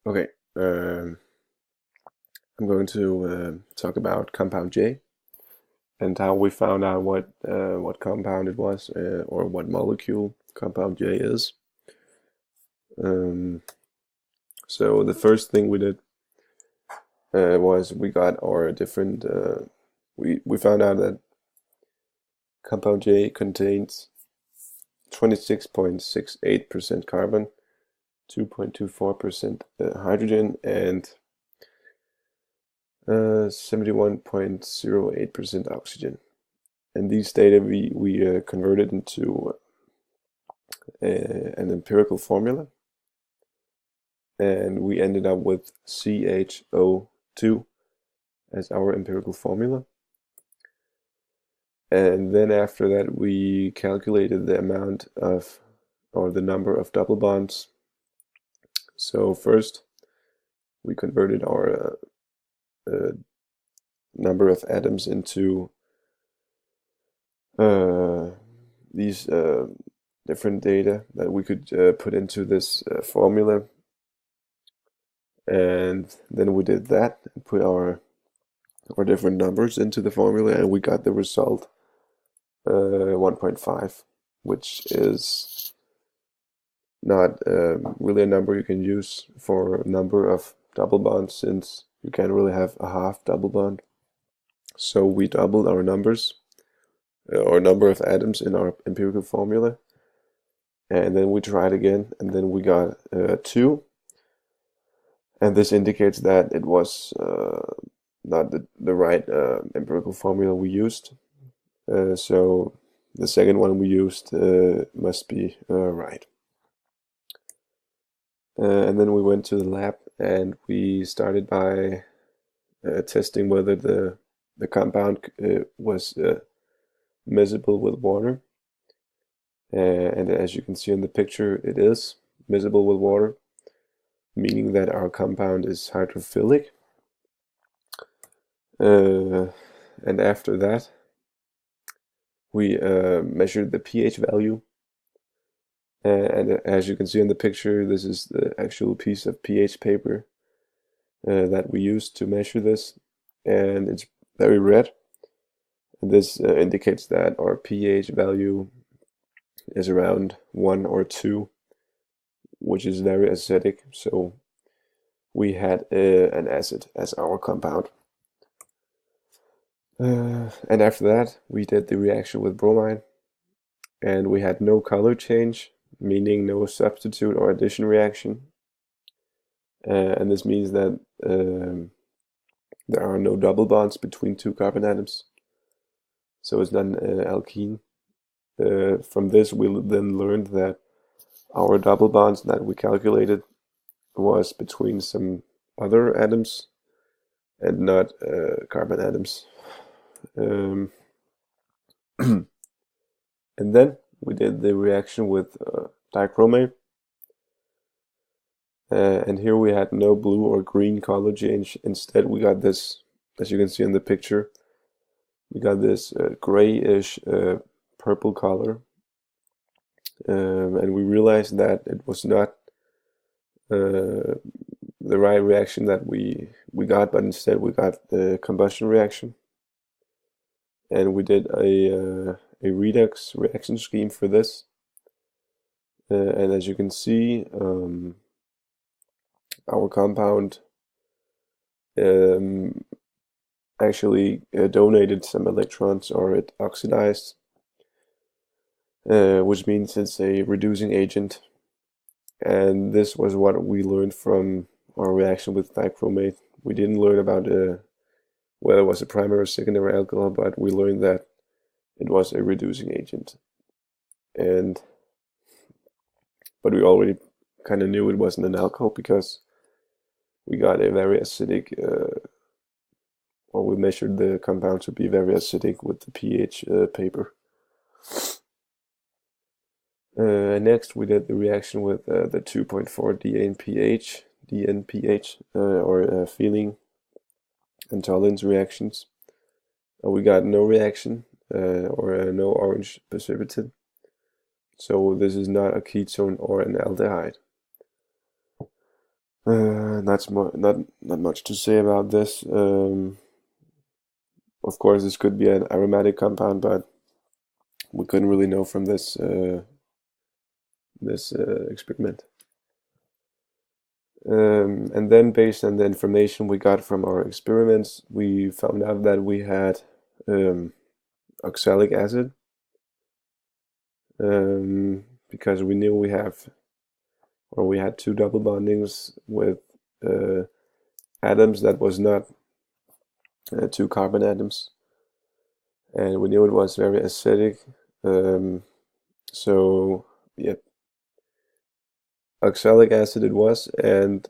Okay, I'm going to talk about compound J and how we found out what compound it was or what molecule compound J is. Um, so the first thing we did was we got our different. We found out that compound J contains 26.68% carbon, 2.24% hydrogen, and 71.08% oxygen. And these data we converted into an empirical formula, and we ended up with CHO2 as our empirical formula. And then after that, we calculated the amount of, or the number of double bonds. So first, we converted our number of atoms into these different data that we could put into this formula. And then we did that and put our different numbers into the formula, and we got the result 1.5, which is not really a number you can use for a number of double bonds, since you can't really have a half double bond. So we doubled our numbers, or number of atoms in our empirical formula, and then we tried again, and then we got 2, and this indicates that it was not the right empirical formula we used. So the second one we used must be right. And then we went to the lab and we started by testing whether the compound was miscible with water. And as you can see in the picture, it is miscible with water, meaning that our compound is hydrophilic. And after that, we measured the pH value. And as you can see in the picture, this is the actual piece of pH paper that we used to measure this. And it's very red. And this indicates that our pH value is around 1 or 2, which is very acidic. So we had an acid as our compound. And after that, we did the reaction with bromine, and we had no color change, meaning no substitute or addition reaction. And this means that there are no double bonds between two carbon atoms. So it's not an alkene. From this, we then learned that our double bonds that we calculated was between some other atoms and not carbon atoms. And then we did the reaction with dichromate, and here we had no blue or green color change. Instead, we got this, as you can see in the picture, we got this grayish purple color, and we realized that it was not the right reaction that we got, but instead we got the combustion reaction. And we did a redox reaction scheme for this. And as you can see, our compound actually donated some electrons, or it oxidized, which means it's a reducing agent. And this was what we learned from our reaction with dichromate. We didn't learn about whether it was a primary or secondary alcohol, but we learned that it was a reducing agent. But we already kind of knew it wasn't an alcohol because we got a very acidic, or we measured the compound to be very acidic with the pH paper. Next, we did the reaction with the 2.4 DNPH, or feeling and tolerance reactions. We got no reaction or no orange precipitate. So this is not a ketone or an aldehyde. Not much to say about this. Of course, this could be an aromatic compound, but we couldn't really know from this experiment. And then, based on the information we got from our experiments, we found out that we had oxalic acid, because we knew we had two double bondings with atoms that was not two carbon atoms, and we knew it was very acidic. So yeah, oxalic acid it was, and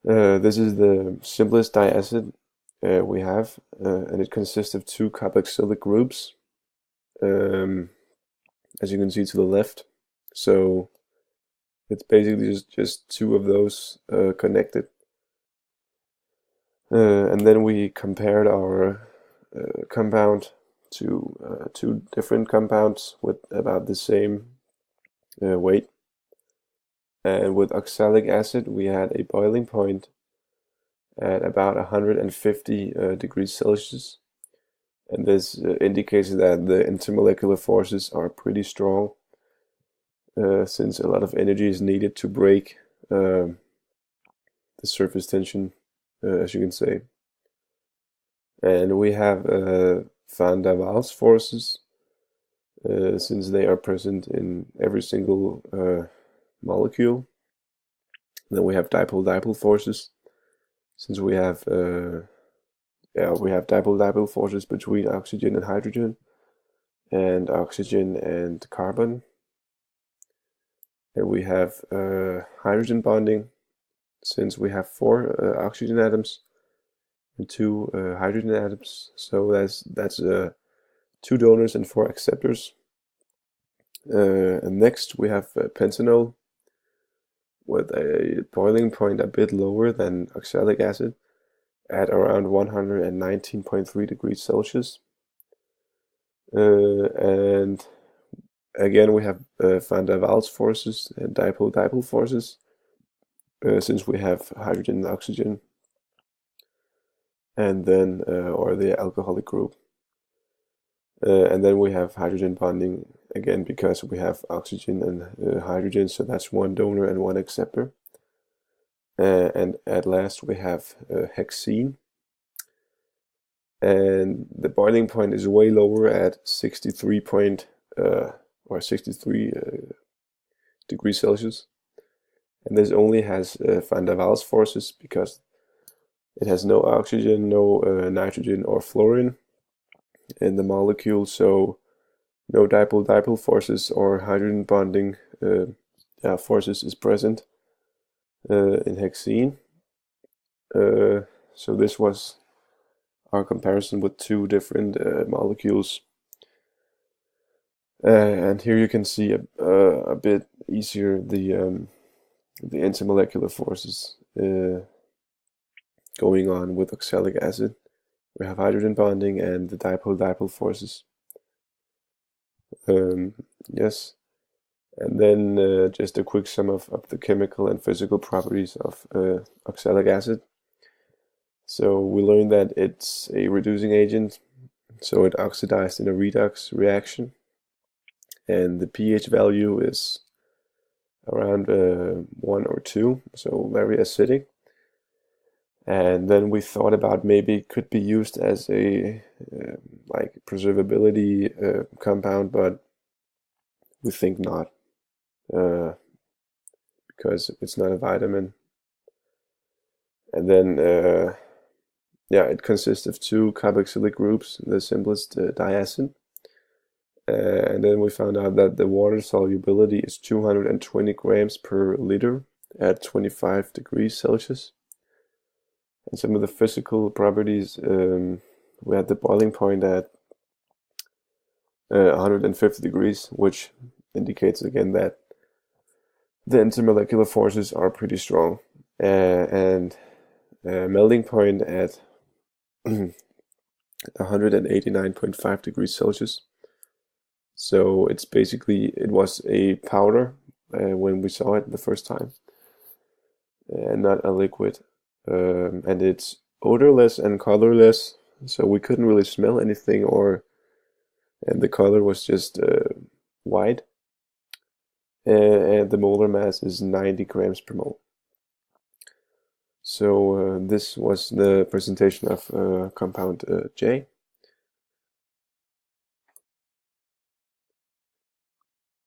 this is the simplest diacid we have, and it consists of two carboxylic groups, as you can see to the left. So it's basically just two of those connected. And then we compared our compound to two different compounds with about the same weight. And with oxalic acid, we had a boiling point at about 150 degrees Celsius. And this indicates that the intermolecular forces are pretty strong, since a lot of energy is needed to break the surface tension, as you can say. And we have van der Waals forces, since they are present in every single molecule. Then we have dipole-dipole forces, since we have dipole-dipole forces between oxygen and hydrogen, and oxygen and carbon. And we have hydrogen bonding, since we have four oxygen atoms and two hydrogen atoms. So that's two donors and four acceptors. And next we have pentanol with a boiling point a bit lower than oxalic acid at around 119.3 degrees Celsius. And again, we have van der Waals forces and dipole-dipole forces, since we have hydrogen and oxygen, and then or the alcoholic group. And then we have hydrogen bonding again, because we have oxygen and hydrogen, so that's one donor and one acceptor. And at last we have hexene, and the boiling point is way lower at 63 degrees Celsius. And this only has van der Waals forces because it has no oxygen, no nitrogen or fluorine in the molecule, so no dipole-dipole forces or hydrogen bonding forces is present in hexene. So this was our comparison with two different molecules. And here you can see a bit easier the intermolecular forces going on with oxalic acid. We have hydrogen bonding and the dipole-dipole forces. Yes, and then just a quick sum of the chemical and physical properties of oxalic acid. So we learned that it's a reducing agent, so it oxidized in a redox reaction, and the pH value is around 1 or 2, so very acidic. And then we thought about maybe it could be used as a like preservability compound, but we think not, because it's not a vitamin. And then it consists of two carboxylic groups, the simplest diacid. And then we found out that the water solubility is 220 grams per liter at 25 degrees Celsius. And some of the physical properties, we had the boiling point at 150 degrees, which indicates again that the intermolecular forces are pretty strong, and melting point at 189.5 degrees Celsius. So it's basically, it was a powder when we saw it the first time. and not a liquid. And it's odorless and colorless, so we couldn't really smell anything, and the color was just white. And the molar mass is 90 grams per mole. So this was the presentation of compound J.